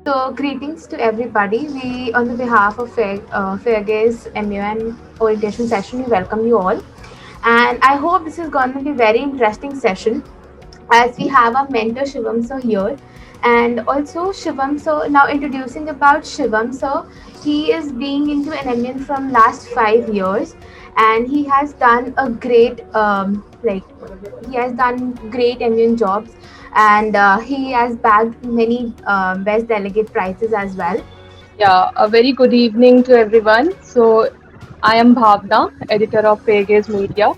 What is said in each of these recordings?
So, greetings to everybody. We, on the behalf of Fairgaze MUN orientation session, we welcome you all. And I hope this is going to be a very interesting session as we have our mentor Shivam sir here. And also Shivam sir, now introducing about Shivam sir, he is being into NMN from last 5 years, and he has done a great he has done great MUN jobs, and he has bagged many best delegate prizes as well. Yeah, a very good evening to everyone. So, I am Bhavna, editor of Fairgaze Media,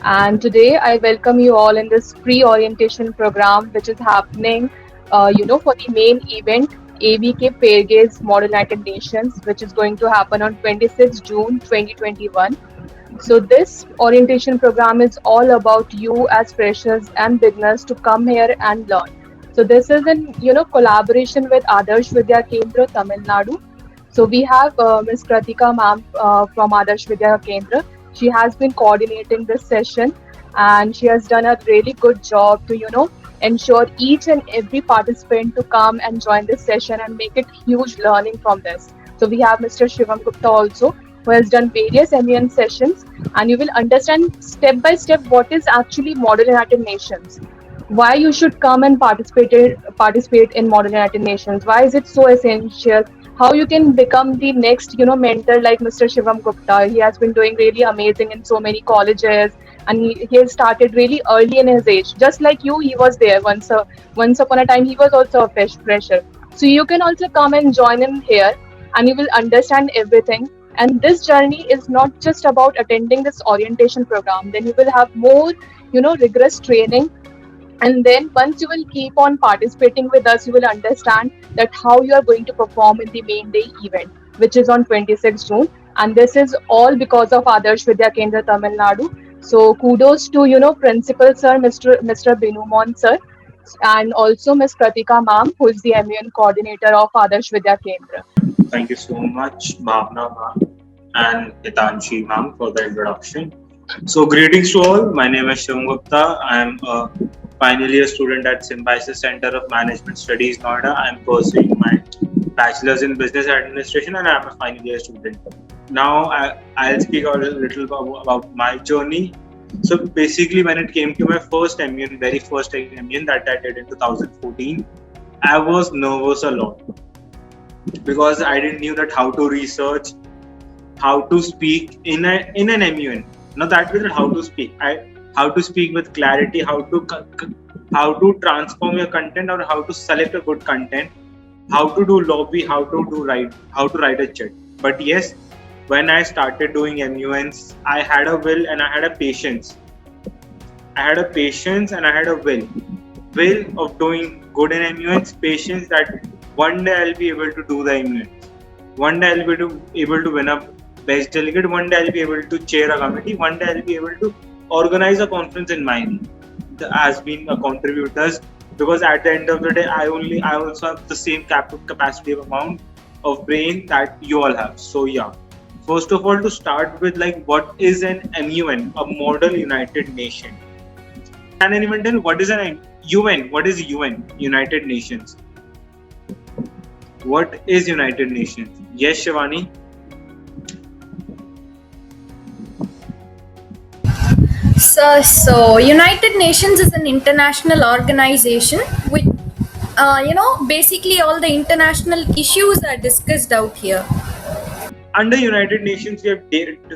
and today I welcome you all in this pre-orientation program, which is happening, for the main event ABK Fairgaze Model United Nations, which is going to happen on 26 June 2021. So this orientation program is all about you as freshers and beginners to come here and learn. So this is in collaboration with Adarsh Vidya Kendra Tamil Nadu. So we have Ms. Kratika ma'am from Adarsh Vidya Kendra. She has been coordinating this session, and she has done a really good job to ensure each and every participant to come and join this session and make it huge learning from this. So we have Mr. Shivam Gupta also, who has done various MEN sessions, and you will understand step by step what is actually Model United Nations, why you should come and participate in Model United Nations, why is it so essential, how you can become the next mentor like Mr. Shivam Gupta. He has been doing really amazing in so many colleges, and he has started really early in his age, just like you. He was there once upon a time. He was also a fresher, so you can also come and join him here, and you will understand everything. And this journey is not just about attending this orientation program. Then you will have more rigorous training, and then once you will keep on participating with us, you will understand that how you are going to perform in the main day event, which is on 26 June. And this is all because of Adarsh Vidya Kendra Tamil Nadu. So kudos to principal sir, Mr. Binumon sir, and also Ms. Pratika ma'am, who is the MEN coordinator of Adarsh Vidya Kendra. Thank you so much, Bhavna ma'am and Hitanshi ma'am, for the introduction. So, greetings to all. My name is Shivam Gupta. I am a final year student at Symbiosis Center of Management Studies, Noida. I am pursuing my bachelor's in business administration, and I am a final year student. Now, I'll speak a little about my journey. So, basically, when it came to my first MUN, very first MUN that I did in 2014, I was nervous a lot because I didn't knew that how to research, how to speak in an MUN. Not that way that how to speak with clarity, how to transform your content, or how to select a good content, how to do lobby, how to write a chat. But yes, when I started doing MUNs, I had a will and I had a patience. I had a patience and I had a will of doing good in MUNs, patience that one day I'll be able to do the MUNs. One day I'll be able to win a best delegate. One day I'll be able to chair a committee. One day I'll be able to organize a conference in mine as being a contributors. Because at the end of the day, I also have the same capacity of amount of brain that you all have. So yeah. First of all, to start with, like, what is an MUN, a Model United Nation? Can anyone tell what is an UN? What is UN? United Nations. What is United Nations? Yes, Shivani. So United Nations is an international organization with, basically all the international issues are discussed out here. Under United Nations, we have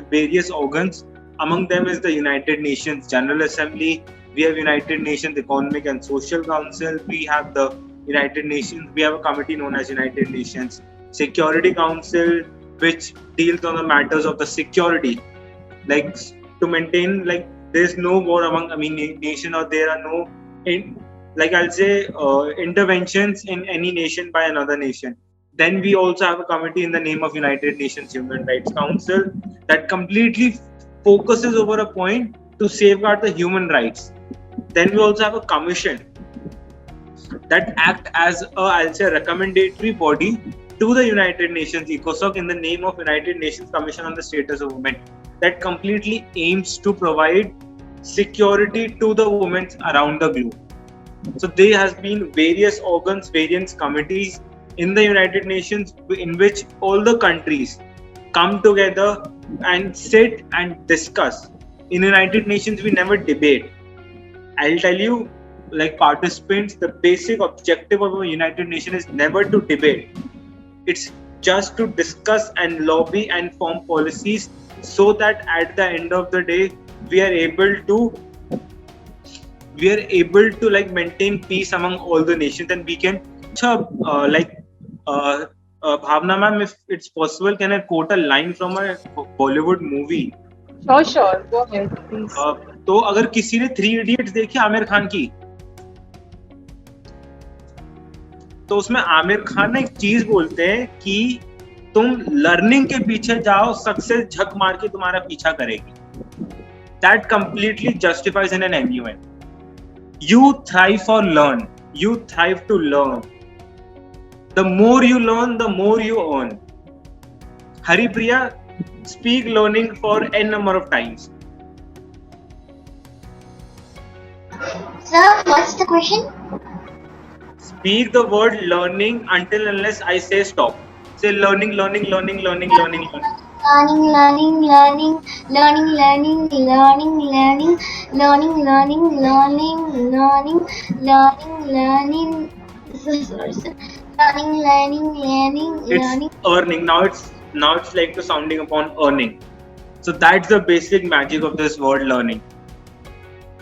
various organs. Among them is the United Nations General Assembly. We have United Nations Economic and Social Council. We have the United Nations. We have a committee known as United Nations Security Council, which deals on the matters of the security, like to maintain, like, there's no war among nation, or there are no interventions in any nation by another nation. Then we also have a committee in the name of United Nations Human Rights Council that completely focuses over a point to safeguard the human rights. Then we also have a commission that act as a recommendatory body to the United Nations ECOSOC in the name of United Nations Commission on the Status of Women, that completely aims to provide security to the women around the globe. So there has been various organs, various committees in the United Nations, in which all the countries come together and sit and discuss. In United Nations, we never debate. I'll tell you, like participants, the basic objective of a United Nation is never to debate. It's just to discuss and lobby and form policies so that at the end of the day we are able to like maintain peace among all the nations, and we can Bhavna ma'am, if it's possible, can I quote a line from a Bollywood movie? Sure. Go ahead, please. तो अगर किसी ने 3 idiots देखी आमिर खान की, तो उसमें आमिर खान एक चीज बोलते हैं कि तुम लर्निंग के पीछे जाओ, सक्सेस झक मार के तुम्हारा पीछा करेगी. That completely justifies in an MUN. You thrive for learn. You thrive to learn. The more you learn, the more you earn. Haripriya, speak learning for n number of times. Sir, what's the question? Speak the word learning until unless I say stop. Say learning, learning, learning, learning, learning, learning. Learning, learning, learning, learning, learning, learning, learning, learning, learning, learning, learning, learning, learning. Sorry, sir. Learning, learning, learning, learning. It's earning. Now it's like the sounding upon earning. So that's the basic magic of this word learning.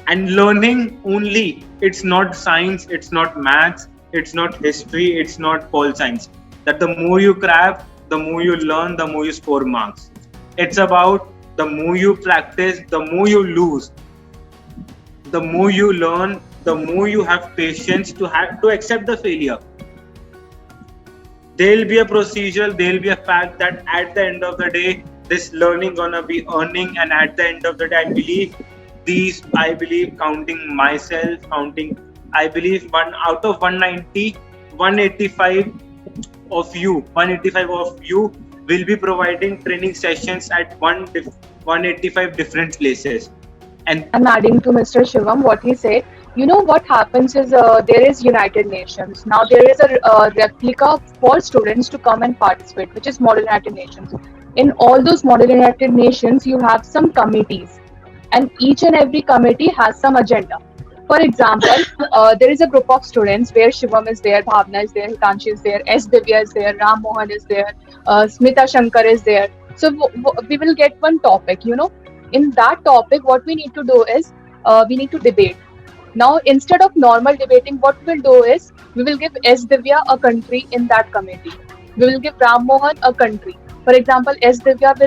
And learning only. It's not science. It's not maths. It's not history. It's not pol science. That the more you craft, the more you learn, the more you score marks. It's about the more you practice, the more you lose. The more you learn, the more you have patience to accept the failure. There'll be a procedural, there'll be a fact that at the end of the day, this learning gonna be earning, and at the end of the day, I believe counting myself, I believe 1 out of 190, 185 of you will be providing training sessions at 185 different places. And I'm adding to Mr. Shivam what he said. You know what happens is there is United Nations. Now there is a replica for students to come and participate, which is Model United Nations. In all those Model United Nations, you have some committees, and each and every committee has some agenda. For example, there is a group of students where Shivam is there, Bhavna is there, Hitanshi is there, S. Divya is there, Ram Mohan is there, Smita Shankar is there. So we will get one topic, In that topic, what we need to do is we need to debate. Now, instead of normal debating, what we'll do is we will give S. Divya a country in that committee. We will give Ram Mohan a country. For example, S. Divya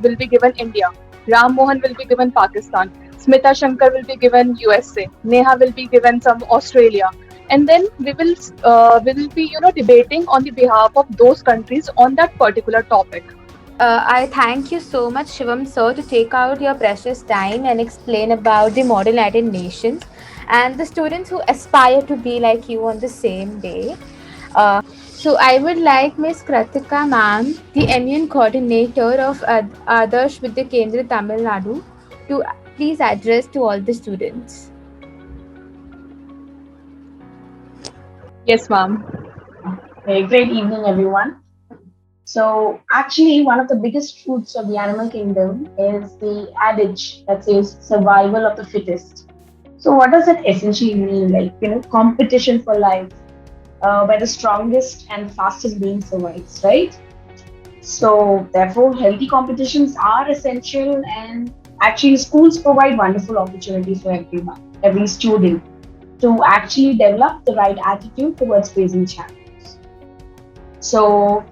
will be given India. Ram Mohan will be given Pakistan. Smita Shankar will be given USA. Neha will be given some Australia. And then we will be debating on the behalf of those countries on that particular topic. I thank you so much, Shivam sir, to take out your precious time and explain about the Model United Nations and the students who aspire to be like you on the same day. So I would like Ms. Kratika ma'am, the MUN coordinator of Adarsh Vidya Kendra Tamil Nadu, to please address to all the students. Yes, ma'am. Hey, great evening, everyone. So actually, one of the biggest truths of the animal kingdom is the adage that says survival of the fittest. So what does it essentially mean? Like, competition for life, where the strongest and fastest being survives, right? So therefore, healthy competitions are essential, and actually schools provide wonderful opportunities for every student to actually develop the right attitude towards facing challenges. So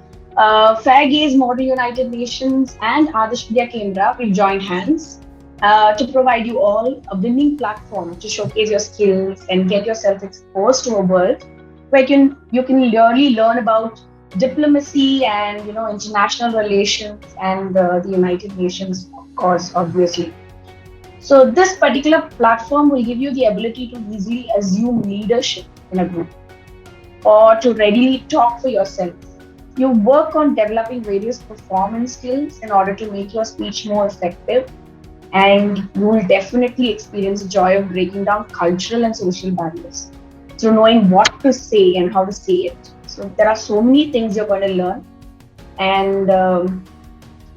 Fair Gaze, Model United Nations and Adarsh Vidya Kendra will join hands to provide you all a winning platform to showcase your skills and get yourself exposed to a world where you can really learn about diplomacy and international relations and the United Nations, of course, obviously. So this particular platform will give you the ability to easily assume leadership in a group or to readily talk for yourself. You work on developing various performance skills in order to make your speech more effective, and you will definitely experience the joy of breaking down cultural and social barriers through knowing what to say and how to say it. So there are so many things you're going to learn, and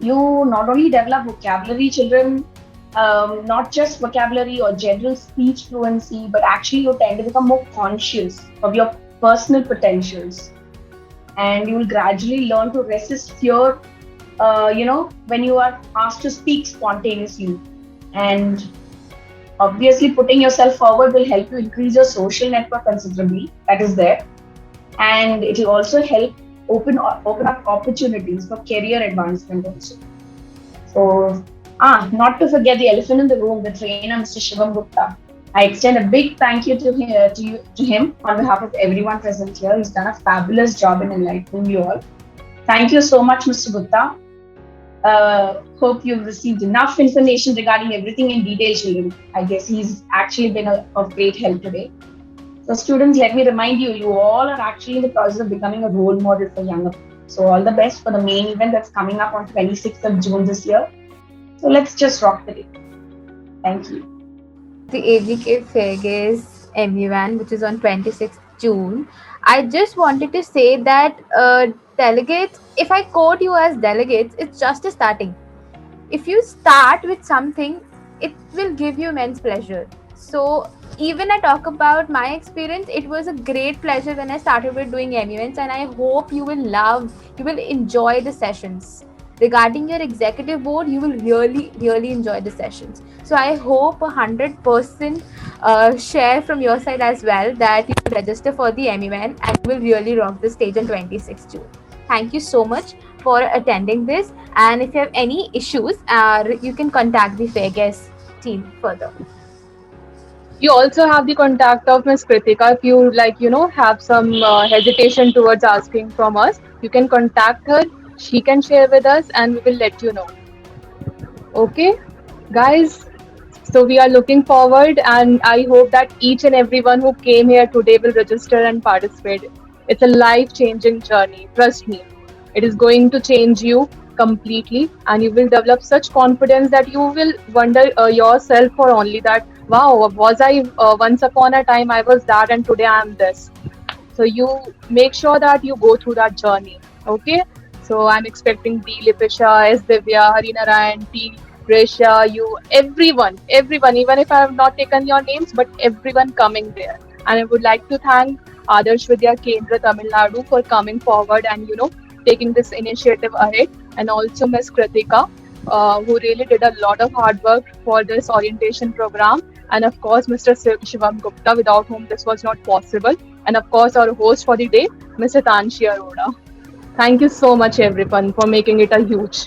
you not only develop vocabulary, children, not just vocabulary or general speech fluency, but actually you tend to become more conscious of your personal potentials, and you will gradually learn to resist fear. When you are asked to speak spontaneously, and obviously putting yourself forward will help you increase your social network considerably. That is there, and it will also help open up opportunities for career advancement also. So, not to forget the elephant in the room, the trainer, Mr. Shivam Gupta. I extend a big thank you to him on behalf of everyone present here. He's done a fabulous job in enlightening you all. Thank you so much, Mr. Gupta. Hope you've received enough information regarding everything in detail, children. I guess he's actually been of great help today. So, students, let me remind you, you all are actually in the process of becoming a role model for younger people. So, all the best for the main event that's coming up on 26th of June this year. So, let's just rock the day. Thank you. The ABK Fairgaze MUN, which is on 26th June. I just wanted to say that delegates, if I quote you as delegates, it's just a starting. If you start with something, it will give you immense pleasure. So even I talk about my experience, it was a great pleasure when I started with doing MUNs, and I hope you will enjoy the sessions. Regarding your executive board, you will really enjoy the sessions. So I hope 100% share from your side as well, that you will register for the MUN and you will really rock the stage on 26th June. Thank you so much for attending this, and if you have any issues, you can contact the Fairgaze team further. You also have the contact of Miss Kritika. If you have some hesitation towards asking from us, you can contact her. She can share with us, and we will let you know. Okay, guys. So we are looking forward, and I hope that each and everyone who came here today will register and participate. It's a life-changing journey. Trust me, it is going to change you completely, and you will develop such confidence that you will wonder yourself for only that. Wow, was I once upon a time I was that, and today I am this. So you make sure that you go through that journey. Okay. So I'm expecting D. Lipisha, S. Divya, Harinarayan, T. Resha, you, everyone, even if I have not taken your names, but everyone coming there. And I would like to thank Adarsh Vidya Kendra Tamil Nadu for coming forward and taking this initiative ahead, and also Ms. Kritika, who really did a lot of hard work for this orientation program, and of course Mr. Shivam Gupta, without whom this was not possible, and of course our host for the day, Mr. Tanshi Arora. Thank you so much everyone for making it a huge